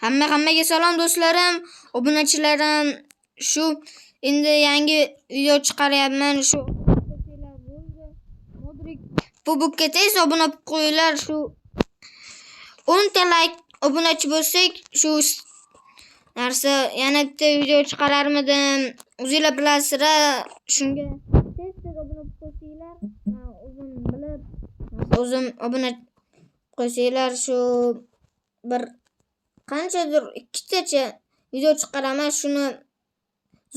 Hammaga salom do'stlarim, obunachilarim. Shu endi yangi video chiqaryapman. Shu Modric Kubokka tez obuna bo'lib qo'yinglar. Shu 10 ta like obunachi bo'lsak, shu narsa yana bitta video chiqararmidim. O'zingizlar bilasizlar, shunga tez obuna bo'lib qo'ysanglar, o'zim bilib, o'zim obuna qo'ysanglar, shu bir qanchadir 2 tacha video chiqaraman, shuni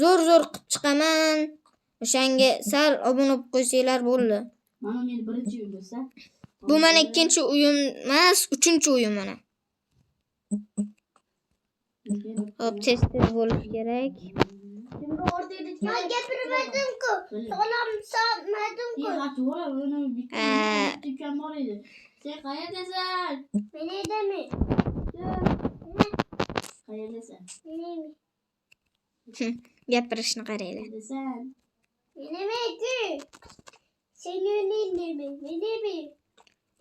zo'r qilib chiqaman. O'shanga sal obuna bo'lib qo'ysanglar bo'ldi. Mana men birinchi uyim bo'lsa, bu mana ikkinchi uyim emas, uchinchi uyim mana. Hop, test bo'lish kerak. kimga o'rtaydi? Ben getirmedim-ku. Salam satmadım-ku. Ha, to'g'ri, uni bitta dukkan bor edi. Sen qayerdasan? Menedemi? Qayerdasan? Menemi? Gapirishni qaranglar. Qayerdasan? Menemedi. Senin elimi. Menemi?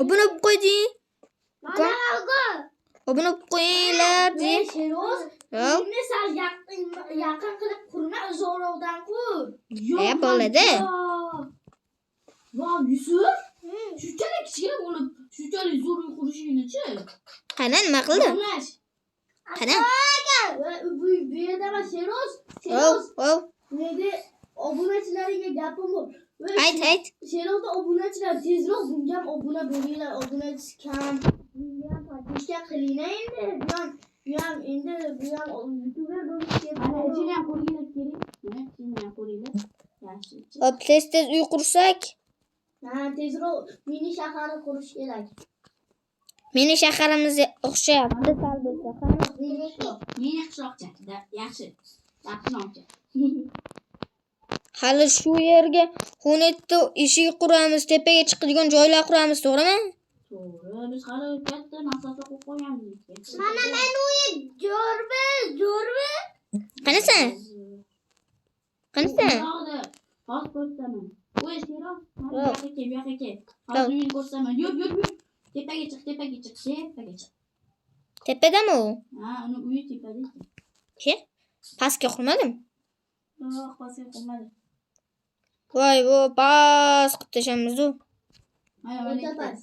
Obuna bo'lib qo'yding. Bana algı. Obuna bo'lib qo'yinglar, Men deb. Sheroz, Yo'q. uyimni sal yaqin qilib qurma, uzoqroqdan qur. bo'ladi. Voy, Yusuf, shunchalik kichkina bo'lib, shunchalik zo'r uy qurishingni-chi? Qani nima qildi? Domlash. Qani? Bu yerda emas, Sheroz. Hop. Nega obunachilaringga gapim bor. Ayt. Sherozda obunachilar tezroq bunga ham obuna bo'linglar, obunachi kam. Bunga ham podpishka qilinglar endi. Bu ham YouTuber bo'lish kerak. Mana ichini ham ko'ringlar kerak. Mana ichini ham ko'ringlar. Yaxshi. Hop, tez uy qursak, Ha, tezroq mini shaharni qurish kerak. meni shaharimizga o'xshayapti, sal bo'lsa ham. Mini qishloqcha. Yaxshi. Yaxshi nomcha. Hali shu yerga xonetda eshik quramiz, tepaga chiqadigan joylar quramiz, to'g'rimi? To'g'ri, biz hali katta masofa qo'yib qo'yganmiz. Mana men uyum zo'rmi? Qanasan? Hozir ko'rsataman. Qo'y, Sheroz. Bu yoqqa kel. Hozir men ko'rsataman. Yur. Tepaga chiq. Tepadami u? Ha, uni uyi tepada. Ke? Pastga qurmadim. Yo'q, pastga qo'ymadi. Voy, bu past qilib tashamiz-ku. Mana pas.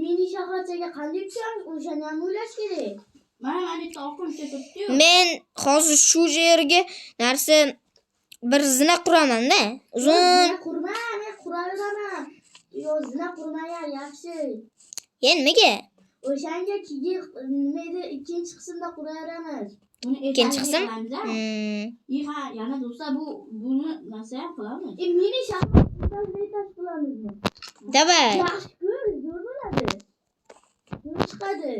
Mini shaharchaga qanday tushamiz? O'shani ham o'ylash kerak. Mana bitta oqimcha turibdi-yu. Men hozir shu yerga narsa bir zina quraman-da. Uzun. Qurma, men quraveraman. Yo'q, zina qurmaya, yaxshi. Nimaga? O'shanga nima ikkinchi qismda quraveramiz. Ikkinchi qism? Ha, yana do'stlar buni narsa ham qilamiz. Mini shaharda qilamizmi? Davay. Yaxshi-ku, zo'r bo'ladi. Zo'r chiqadi.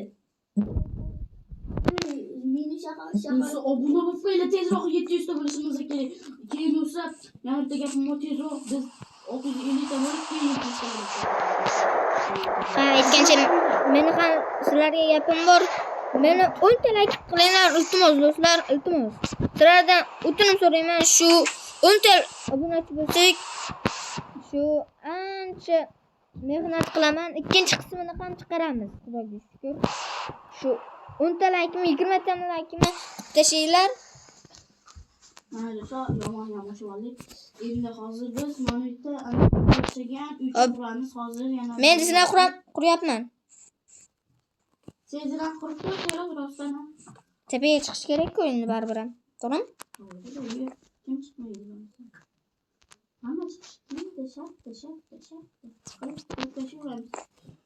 Mini shahar. Obuna bo'lib qo'yinglar, tezroq 700 ta bo'lishimiz kerak. Keyin bo'lsa, yana bitta gapim bor, tezroq biz 650 ta bo'lib keyin 700 ta bo'lamiz. Ha, aytgancha meni ham sizlarga gapim bor. Meni 10 ta like qilinglar, iltimos do'stlar, iltimos. Sizlardan o'tinib so'rayman, shu 10 ta obunachi bo'lsak, shu ancha mehnat qilaman. Ikkinchi qismini ham chiqaramiz, xudoga shukr. Shu 10 ta like mi, 20 ta like mi tashinglar. Mana do'stlar, yomon shivollik. Endi hozir biz mana bitta o'xshagan uy quramiz hozir yana. Men sizlar quryapman. Sen zira qurib qo'y, rostdan. Tepaga chiqish kerak-ku endi baribir ham. To'g'rimi? Kim chiqmaydi? Hamma chiqdi, tashlab.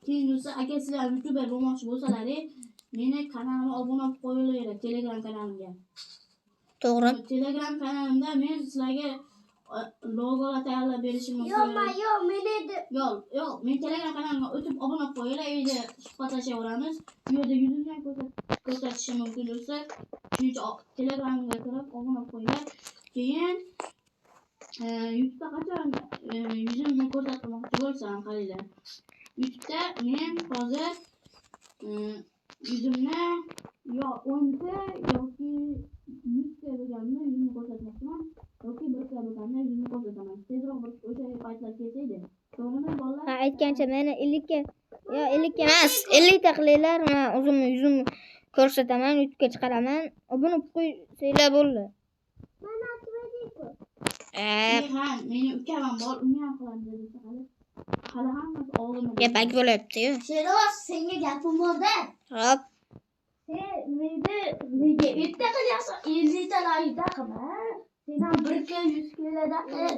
Keyin bo'lsa, agar sizlar YouTuber bo'lmoqchi bo'lsalar, meni kanalimga obuna bo'lib qo'yinglar, Telegram kanalimga. To'g'ri. Telegram kanalimda men sizlarga logolar tayyorlab berishim mumkin. Yo'q, menedi. Yo'q, men Telegram kanalimga o'tib obuna bo'lib qo'yinglar, uyda suhbatlashaveramiz. Bu yerda yuzimni ko'rsatishim mumkin bo'lsa, shuning uchun Telegramga kirib obuna bo'lib qo'yinglar. Keyin YouTube'da qachon yuzimni ko'rsatmoqchi bo'lsam, qaranglar. YouTube'da men hozir yuzimni yo 10 ta yoki 100 ta bo'lganini yuzimni ko'rsatmoqchiman. Yoki 1 ta bo'lganini yuzimni ko'rsataman. Tezroq bir o'sha paytlar kelsaydi. To'g'rimi bolalar? Ha, aytgancha meni 50 ga, yo 50 emas, 50 ta qilinglar. Men o'zimni yuzimni ko'rsataman, YouTube'ga chiqaraman. Obuna qo'ysanglar bo'ldi. Mana atmaydi-ku. Meni ukam bor, uni ham qilamiz dedi hali hammasi oldimda. Gap ag bo'lyapti-yu. Sheroz, senga gapim bor-da. Hop. Sen nega erta qilyapsan? 50 ta layda qilma. Sendan 1 kilo 100 kiloda qil.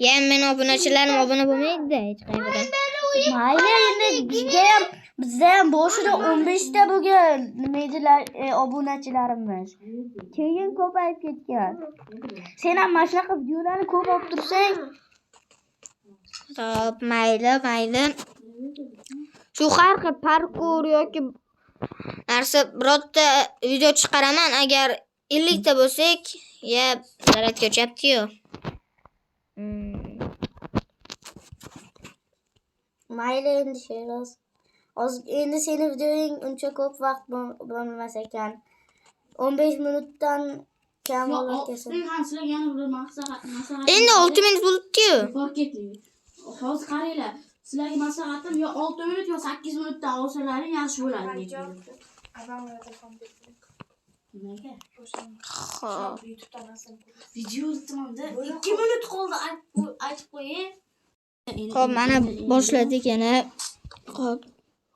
Ya men obunachilarim obuna bo'lmaydi hech qayerda. Mayli, endi bizda ham boshida 15 ta bo'lgan nima edilar obunachilarimiz. Keyin ko'payib ketgan. Sen ham mana shunaqa videolarni ko'p olib tursang, Hop, mayli. Shu har xil parkour yoki narsa birorta video chiqaraman. Agar 50 ta bo'lsak, ya zaradga o'chyapti-yu. mayli endi Sheroz. Endi seni videoing uncha ko'p vaqt bo'lmas ekan. 15 minutdan kam bo'larkan. Men sizlarga yana bir maslahat. Endi 6 minut bo'libdi-yu. Paketli. Hozir qaranglar. Sizlarga maslahatim yo 6 minut yo 8 minutda olsalaring yaxshi bo'ladi. Nimaga? Xo'p. Video ritmida 2 minut qoldi aytib qo'ying. Xo'p, mana boshladik yana. Xo'p.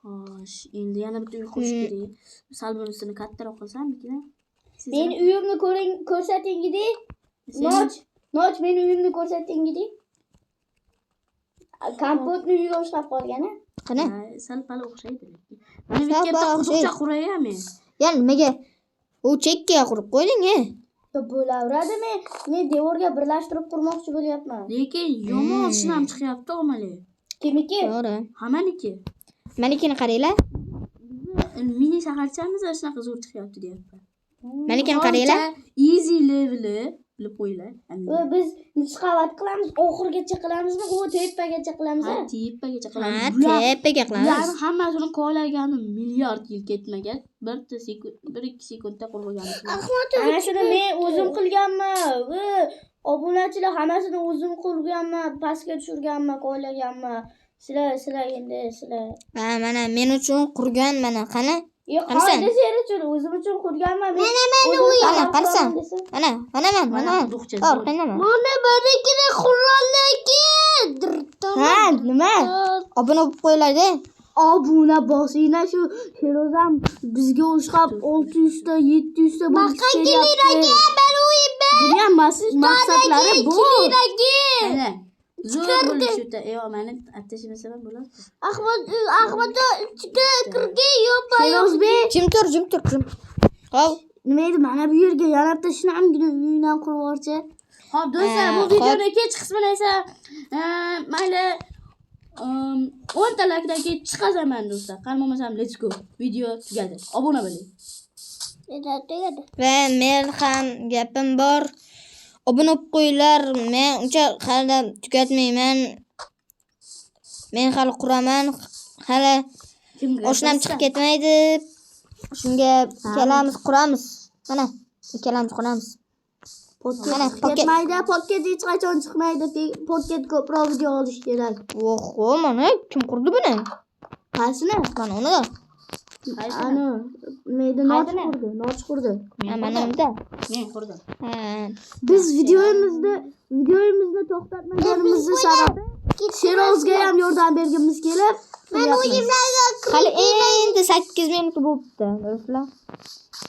Xo'sh, endi yana bitta uy qurish kerak. Sal bunisini kattaroq qilsam-mikin. Men uyimni ko'rsating gidi. Noch men uyimni ko'rsating gidi. Kompotni uyga o'xshab qolgan-a? Qani? Sal pal o'xshaydi. Mana bu yerda quduqcha qurayapman. Ya nimaga? U chekkaga qurib qo'yding-a? Bo'laveradi, men devorga birlashtirib qurmoqchi bo'lyapman. Lekin yomon shinam chiqyapti, omali. Kimniki? To'g'ri. Hammaniki. Menikini qaranglar. Mini shaharchamiz shunaqa zo'r chiqyapti deyapti. Menikini qaranglar. Easy level'i bilib qo'yinglar. Biz necha qavat qilamiz? Oxirgacha qilamizmi? U tepagacha qilamiz? Ha, tepagacha Ha, qilamiz. tepaga qilamiz. Ularni hammasini qo'llagani milliard yil ketmagan. 1-2 sekundda qurib olganmiz. Ana shuni men o'zim qilganman. Obunachilar hammasini o'zim qurganman, pastga tushirganman, qo'llaganman. Sizlar endi sizlar. Ha, mana men uchun qurgan mana qani? Qarasan. Sen uchun o'zim uchun qurganman. Mana uyim. Qarasan. Mana. Orqangdaman. Mana barikini qurollarga. Ha, nima? Obuna bo'lib qo'yiladi. Obuna bosinglar shu Sheroz bizga o'xshab 600 ta 700 ta bo'lib kelyapti. Ben uyim. Bunga maqsadlari bu. Mana zo'r bo'lishda. Mani attashimasa ham bo'ladi. Ahmad ichga kirgan yo'q. Sherozbek, Jim tur. Hop. Nima edi? Mana bu yerga yana bitta shinamgina uydan qurib yuborchi. Xo'p, do'stlar, bu videoni kech qismini esa mayli 10 ta likedan keyin chiqazaman do'stlar. Qani bo'lmasam let's go. Video tugadi. Obuna bo'ling. Va men ham gapim bor. Obuna bo'lib qo'yinglar. Men uncha hali tugatmayman. Men hali quraman. Hali oshnam chiqib ketmaydi. Shunga ikkalamiz quramiz. Mana, ikkalamiz quramiz. Mana paket. Paket hech qachon chiqmaydi. Paket ko'proq video olish kerak. Oho, mana kim qurdi buni? Qaysini? Mana uni. Ana, Noch qurdi. Mana unda. Men qurdim. Ha. Biz videomizni to'xtatmaganimizning sababi Sherozga ham yordam bergimiz kelib, men o'yimlarga Hali endi 8 minut bo'libdi, do'stlar.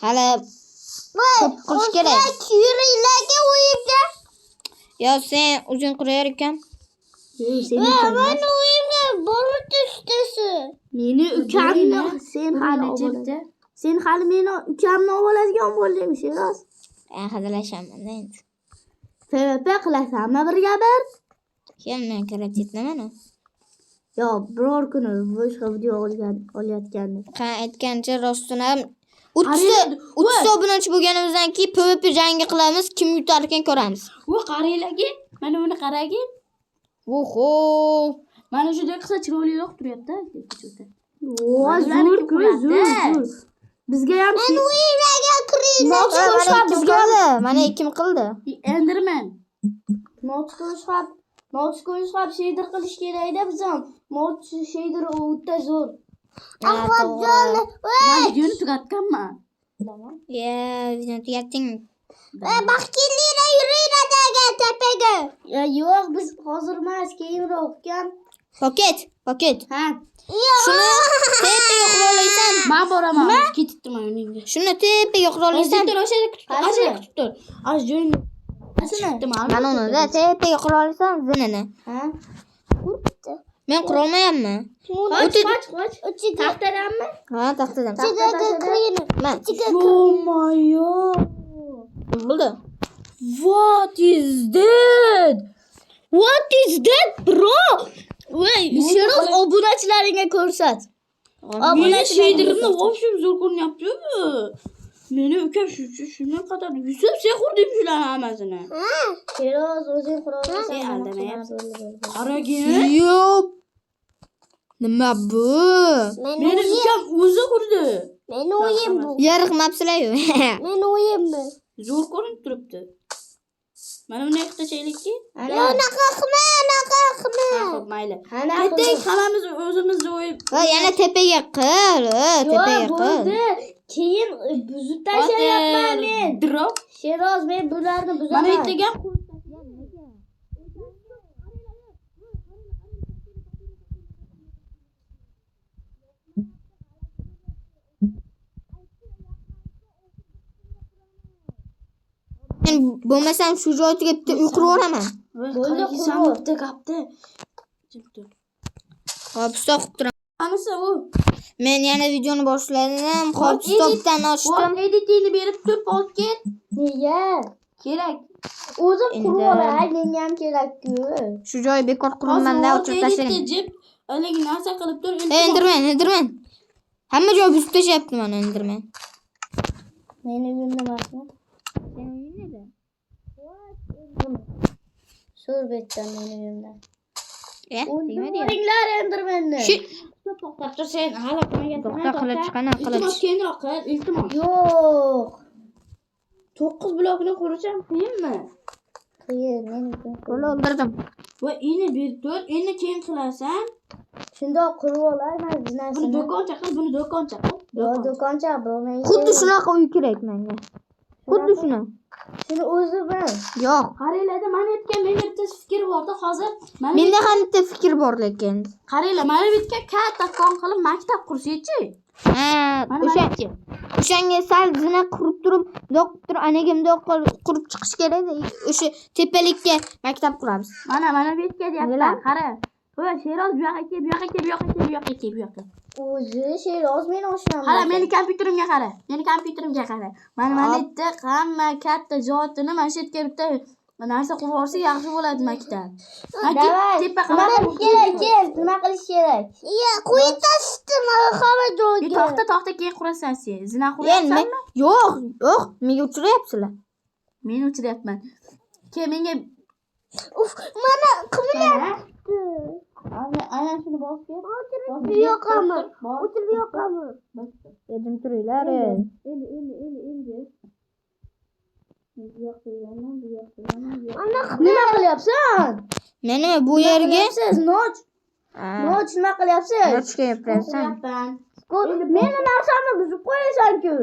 Hali ko'p qilish kerak. Yuringlarga o'yimga. Yo, sen uzun qurayar ekan. Men o'yimga borib tushdisi. Meni ukamni sen hali meni ukamni oladigan bo'lding, Sheroz. Hazillashaman endi. PvP qilasanmi birga bir? Keyin men keraketnaman. Yo, biror kuni boshqa video olayotganda. Qan aytgancha rostdan ham 30 obunachi bo'lganimizdan keyin PvP jangi qilamiz, kim yutar ekan ko'ramiz. Bu qaranglarga, mana buni qaragin. Oho! Mana shunday qilsa chiroyliroq turyapti. Zo'r. Bizga ham Men uylarga kirdim. Bizga mana kim qildi? Enderman. Nochko'shab shader qilish kerak-da biz ham. Shader o'ta zo'r. Men videoni tugatganman. Videoni tugatding. Ya yo'q, biz hozir emas, keyinroq ukam. Paket. Ha. Shuni tepaga qurollaysan. Men boraman. Ketibman uningga. Shuni tepaga qurollaysan. Azizlar o'sha kutib tur. Az joyni. Mana uni tepaga qurollaysan zinini. Ha. Men qurolmayapman. Qoch. Taxtadanmi? Ha, taxtadan. Man. Yo-moyo. Bo'ldi. What is that? Bro? Voy, Shiroz obunachilaringga ko'rsat. Meni sheydirimni вообще zo'r ko'rinyapti-ku. Meni ukam shundan qadar Yusuf sen qurding shularni hammasini. Shiroz o'zing qurollaysan. Aldamayapsan. Qaragin. Yo'q. Nima bu? Meni ukam o'zi qurdi. Meni o'yim bu. Yarq mapsilayu. Meni o'yim bu. Zo'r ko'rinib turibdi. Mana buni yiqitaylikki? Anaqa qilma. Xo'p, mayli. Anaqa Ketdik, hammamiz o'zimizni o'yib. Ha, yana tepaga qil. Tepaga qil. bo'ldi. Keyin buzib tashlayapman men. Drop. Shiroz, men bularni Mana buzaman. ertaga Men bo'lmasam shu joyga bitta uy quraman. Bo'ldi, sanibdi qapti. Hop, stop qilib turaman. Qanisi u? Men yana videoni boshladim. Hop, stopdan ochdim. Editingni berib tur, podcast. Nega? Kerak. O'zim Endi. qurib olay, menga ham kerak-ku. Shu joy bekor qurilmanda o'chirib tashladim. Jib, haligi narsa qilib tur. Endirman. Hamma joy buzib tashyapti mana Endirman. Meni uyimda emasmi? Surbetdan meni uyimda. Tegmadi ya. O'ldiringlar Endermanni. To'xtab tur sen. Hali qilmagan. To'xta qilich, qana qilich. Iltimos keyinroq qil, iltimos. Yo'q. 9 blokni qurisham qiyinmi? Qiyin, men Qo'li o'ldirdim. Va ini berib tur, endi keyin qilasan. shundoq qurib olayman Buni zinasini. do'koncha qil, buni do'koncha qil. Yo'q, do'koncha bo'lmaydi. Xuddi shunaqa uy kerak menga. Xuddi shuni. Shuni o'zim. Yo'q. Qaranglarda mana aytgan menga bitta fikr bordi hozir. Menda ham bitta fikr bor lekin. Qaranglar, mana bitta katta kon qilib maktab qursa-chi. Ha, Mana o'shanga sal zina qurib turib, doktor anagimda qurib chiqish kerak. O'sha tepalikka maktab quramiz. Mana bu yerga deyapman. Qara. Voy, Sheroz bu yoqqa kel, bu yoqqa kel, bu yoqqa kel, bu yoqqa kel, bu yoqqa. O'zi Sheroz meni oshnam. Qara, meni kompyuterimga qara. Meni kompyuterimga qara. Mana bitta hamma katta zotini mana shu yerga bitta narsa qurib olsa yaxshi bo'ladi maktab. Davay. Tepa Mana qilib kerak, nima qilish kerak? Qo'yib tashdimi hamma joyga. To'xta, keyin qurasan sen. Zina qurasanmi? Yo'q, menga uchiryapsizlar. Men uchiryapman. Keyin menga Mana qilyapti. ana shuni bosib ber. Bu yoqami? O'tirib yoqami? Dedim turinglar. Endi. Bu yoqqa Ana nima qilyapsan? Meni bu yerga Siz Noch nima qilyapsiz? ochga yaprasan. Meni narsamni buzib qo'yasan-ku.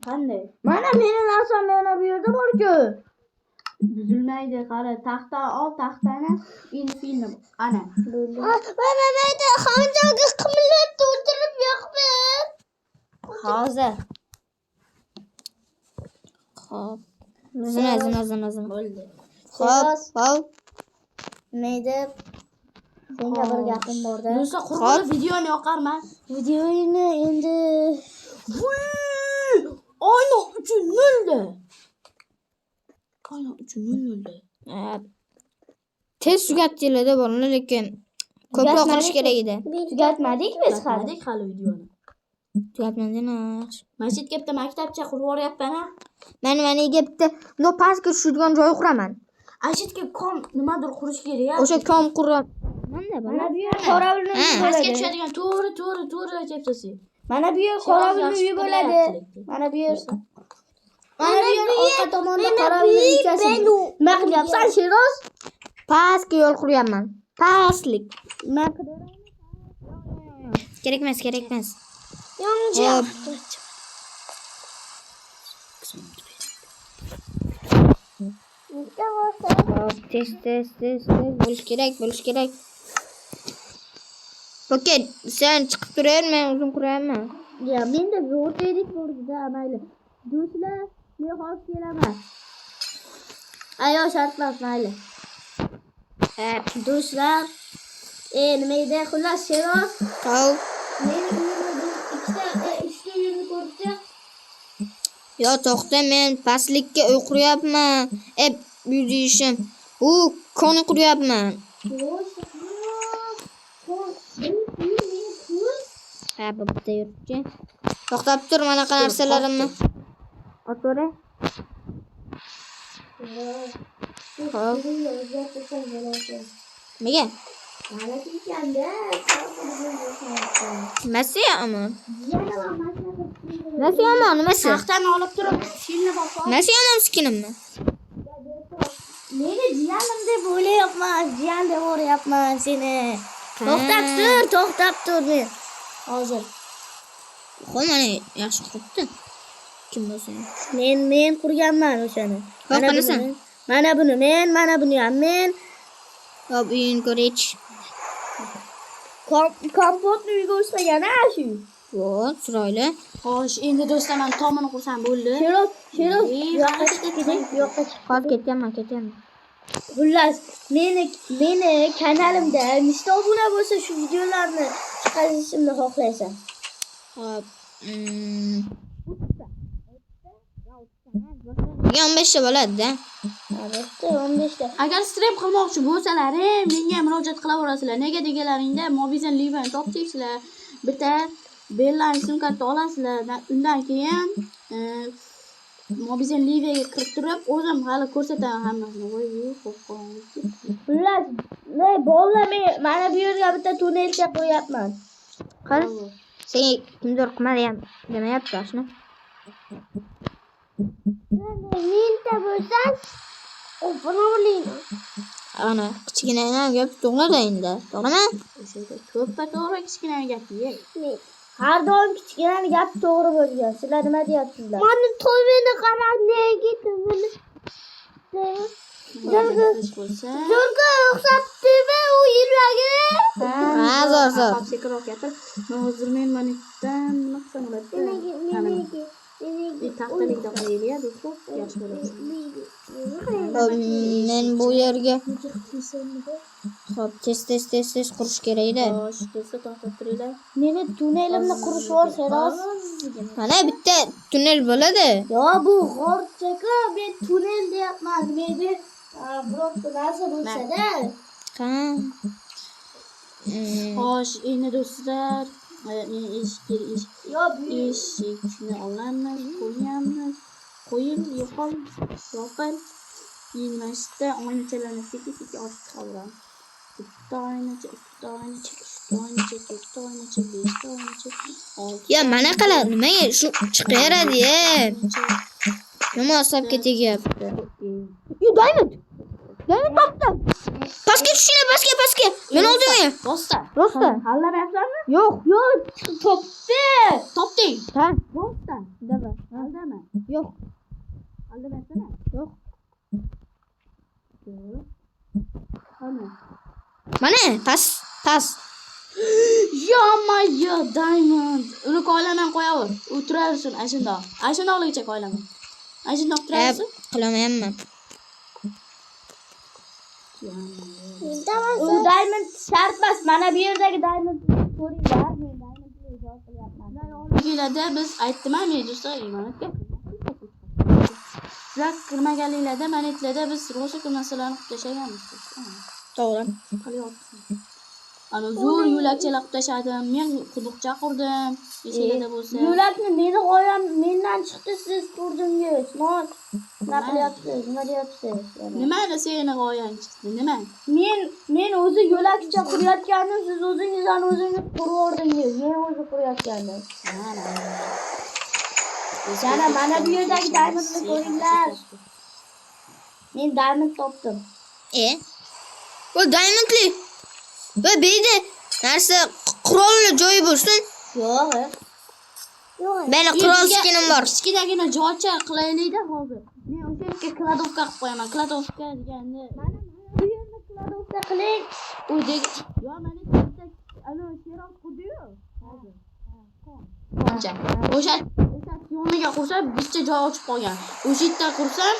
Qanday? Mana meni narsam yana bu yerda bor-ku. Buzilmaydi, qara, taxta ol, taxtani infilni. Ana. Mana hamjoga qimillab o'tirib yoqdi. Hozir. Xo'p. Zina. Bo'ldi. Xo'p. Neydi? Senga bir gapim bor-da. Do'stlar, qurg'on videoni yoqarman. Videoyini endi Oyna uchun 0 da. Oyna uchun 0 da. Tez tugatdinglar bolalar, lekin ko'proq qilish kerak edi. tugatmadik biz hali. Qildik hali videoni. Tugatmadingmi? Masjidga bitta maktabcha qurib yuboryapman ha. Mana bitta no pastga tushadigan joy quraman. Ashitga kom nimadir qurish kerak. O'sha kom qurib. Mana Mana bu yer qorovulning uyi Pastga bo'ladi. tushadigan to'g'ri debsiz. Mana bu yer qorovulning uyi bo'ladi. Mana bu yer. Mana bu yer orqa tomonda qorovulning ikkasi. Nima qilyapsan, Sheroz? pastga yo'l quryapman. Pastlik. Kerak emas. Yonca. Hop, tez bo'lish kerak. Okey, sen chiqib turaver, men uzun quraman. Ya menda o'rtaylik bo'ldi-da, mayli. Do'stlar, men hozir kelaman. Ayo shartmas mayli. Do'stlar, nima edi? Xullas, Sheroz. Hop. Meni uyimda ikkita uyimni ko'rdi. Yo, to'xta, men pastlikka uy quryapman. Uyda ishim. Koni quryapman. Ha, bu bitta yurtchi. To'xtab tur, mana qanaqa narsalarimni. O'tore. Hop. Nega? Nimasi yomon? Nimasi yomon? Nimasi? Taxtani olib turib, filmni bosib. Nimasi yomon skinimni? Meni jiyanim deb o'ylayapman, jiyan deb o'ylayapman seni. To'xtab tur men. Hozir. Xo'p, mana yaxshi quribdi. Kim bo'lsa? Men qurganman o'shani. Qanaqa? Mana buni ham men. Hop, uyini ko'raychi. Kompotni uyga o'shlagan shu. Voh, chiroyli. Xo'sh, endi do'stlar, men tomini qursam bo'ldi. Sheroz, yo'qqa chiq. Hop, ketyapman. Xullas, meni kanalimda nechta obuna bo'lsa shu videolarni chiqarishimni xohlaysan. Hop. 15 ta bo'ladi-da. Albatta, 15 ta. Agar stream qilmoqchi bo'lsalar, menga murojaat qilaverasizlar. Nega degalaringda Mobizen Live'ni topchiksizlar. Bitta Beeline sim karta olasizlar. Undan keyin Mobizen Live'ga kirib turib, o'zim hali ko'rsataman hammasini. Xullas, bolalar mana bu yerga bitta tunnelcha qo'yapman. Qani? Sen kimdir qilmadiyam demayapti shuni. Menta bo'lsan, obuna bo'ling. Ana, kichkina gap to'g'rida endi. To'g'rimi? O'sha to'ppa-to'g'ri kichkina gap. Har doim kichkina gap to'g'ri bo'lgan. Sizlar nima deyapsizlar? Mani to'yini qarab, nega to'yini? Zo'rga o'xshatdimi u yuragi? Ha, zo'r. Sekiroq gapir. Hozir men manitdan nima qilsam bo'ladi? Taxtalikda qo'yaylik, do'stlar. Yaxshi bo'ladi. Men bu yerga hop tez qurish kerak-da. Xo'sh, do'stlar, to'xtab turinglar. Meni tunnelimni qurish bor, Sheroz. Mana bitta tunnel bo'ladi. Yo, bu g'orchaga men tunnel deyapman. Meni birorta narsa bo'lsa-da. Ha. Xo'sh, endi do'stlar, men eshikni olamiz, qo'yib, yoqib, yig'mashda oynachalarni sekin-sekin ochib chiqaveramiz. Bitta oynacha, ikkita oynacha, uchta oynacha, to'rtta oynacha, beshta oynacha, Ya, mana qalar nimaga shu chiqaveradi-ya. Nima asabga tegyapti? Yo, Diamond topdim. Pastga tushinglar, pastga. Men oldimga. Rosta. Aldamyapsanmi? Yo'q. Topding. Ha. Rosta. Davay. Aldama. Yo'q. Aldamasana. Yo'q. Qani. Mana pas. Yo, Diamond. Uni qo'ylaman qo'yaver. U turaversin ashunda. Ashunda olguncha qo'ylaman. Ashunda turaversin. Qilamayapman. U Diamond shart emas. Mana bu yerdagi Diamond ko'ringlar. Men Diamondni ijod qilyapman. Kelada biz aytdim-a, men do'stlar, imonatga. Sizlar kirmaganliklarda, manetlarda biz ro'shak narsalarni qilib tashlaganmiz. To'g'ri. Qilyapmiz. Ana zo'r yo'lakchalar qilib tashladim. Men quduqcha qurdim. Eshiklarda bo'lsa. Yo'lakni meni qo'yam, mendan chiqdi, siz qurdingiz. Nima qilyapsiz? Nima deyapsiz? Nimani seni g'oyang chiqdi? Nima? Men o'zi yo'lakcha qurayotgandim, siz o'zingizdan o'zingiz quruvordingiz. Men o'zi qurayotgandim. Yana mana bu yerdagi Diamondni ko'ringlar. Men Diamond topdim. O Diamondli. Va beyda narsa qurolli joyi bo'lsin. Yo'q. Meni qurol skinim bor. Kichkinagina joycha qilaylik-da hozir. Men o'sha yerga kladovka qilib qo'yaman. Kladovka deganda bu yerni kladovka qiling. Uydagi yo mana bitta ana sheroz qurdi-yu hozir. O'sha yoniga qursam bitta joy ochib qo'ygan. O'sha yerda qursam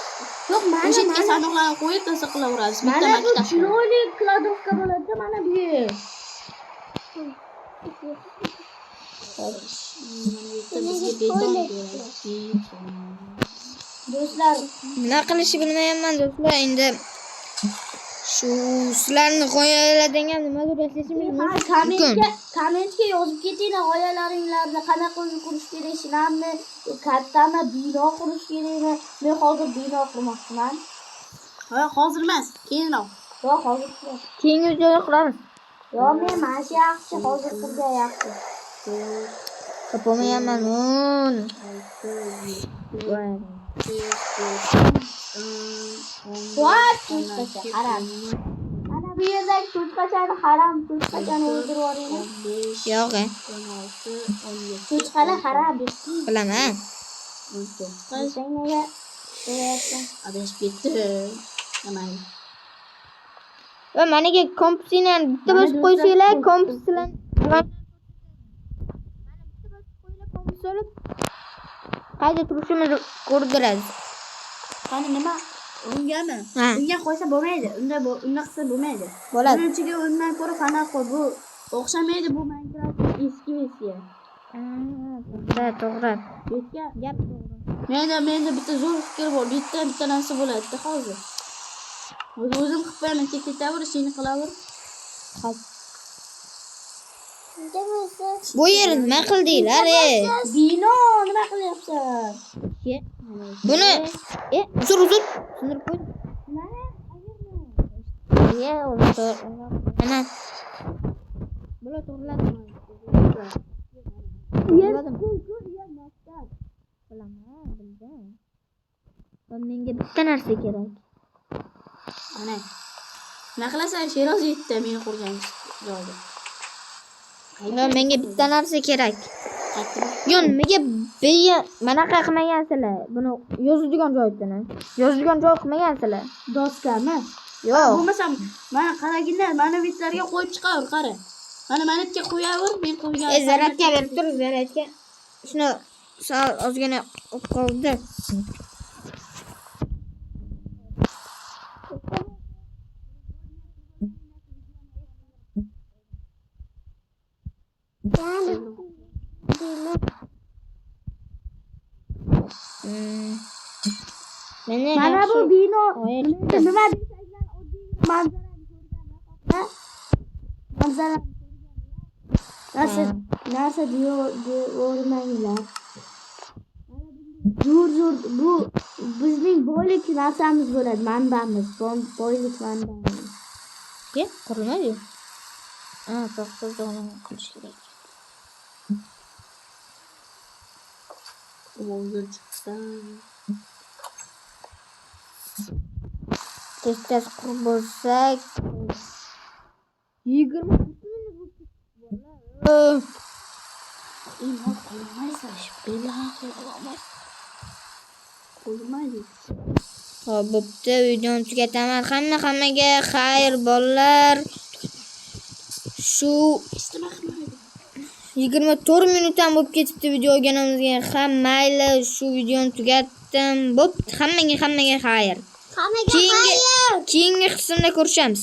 yo'q, mana o'sha yerga sandiqlarni qo'yib to'sa qilaveramiz. Bitta maktab. Chiroyli kladovka bo'ladi mana bu yer. Do'stlar, Nima qilishni bilmayapman do'stlar. Endi shu sizlarni g'oyalaringizga nimadir yasashimiz mumkin. kommentga yozib ketinglar g'oyalaringlarni, qanaqa uy qurish kerakligini, kattami bino qurish kerakmi? Men hozir bino qurmoqchiman. Ha, hozir emas, keyinroq. Yo'q, hozir quraman. Keyingi videoda qilamiz. Yo'q, men mana shu yaxshi, hozir qurgan yaxshi. Topolmayapman. Voy, cho'chqacha, haram. Mana bu yerdagi cho'chqachani haram, cho'chqachani o'ldirib yuboringlar. Yo'q, Cho'chqalar haram. bilaman. Senga Adashib ketdi. Nima? Va meniga kompasini bitta bosib qo'ysanglar, kompas bilan qayda turishimizni ko'rdiradi. Qani nima? Ungami? Ha. Unga qo'ysa bo'lmaydi. Unda qilsa bo'lmaydi. Bo'ladi. Birinchiga undan ko'ra fana qo'y. Bu o'xshamaydi, bu Minecraft eski versiya. To'g'ri. Betga gap to'g'ri. Menda bitta zo'r fikr bor. Bitta narsa bo'ladi hozir. O'zim qilib qo'yaman, ketaver, ishingni qilaver. Bu yer nima qildinglar? bino nima qilyapsan? Buni uzr sindirib qo'y. Ana. Bular to'g'riladi. Bildim. Menga bitta narsa kerak. Ana. Nima qilasan? Sheroz yetdi meni qurgan joyda. Menga bitta narsa kerak. Qaytdim. Yo, nimaga manaqa qilmagansizlar? Buni yozadigan joydan. Yozadigan joy qilmagansizlar. Doskami? Yo'q. Bo'lmasam, mana qaragina, mana bitlarga qo'yib chiqaver, qara. Mana manatga qo'yaver, men qo'ygan. Zaratga berib tur, zaratga. Shuni sal ozgina o'q qoldi. Mana bu bino Oyatda. nima deysizlar? Manzara. Manzara. Narsa diyormanglar. Zo'r bu bizning boylik narsamiz bo'ladi, manbamiz, boylik manbamiz. Ke, qurilmaydi. To'xtatib qilish kerak. O'zim chiqsam. Tez qurib bo'lsak 20 Qo'ymaysan, billahi qo'ymaydi. Xo'p, bo'pti, videoni tugataman. Hammaga xayr bolalar. Shu 24 minutdan bo'lib ketibdi video o'rganamizga. Ham mayli, shu videoni tugatdim. Bo'pti, hammaga xayr. Keyingi qismda ko'rishamiz.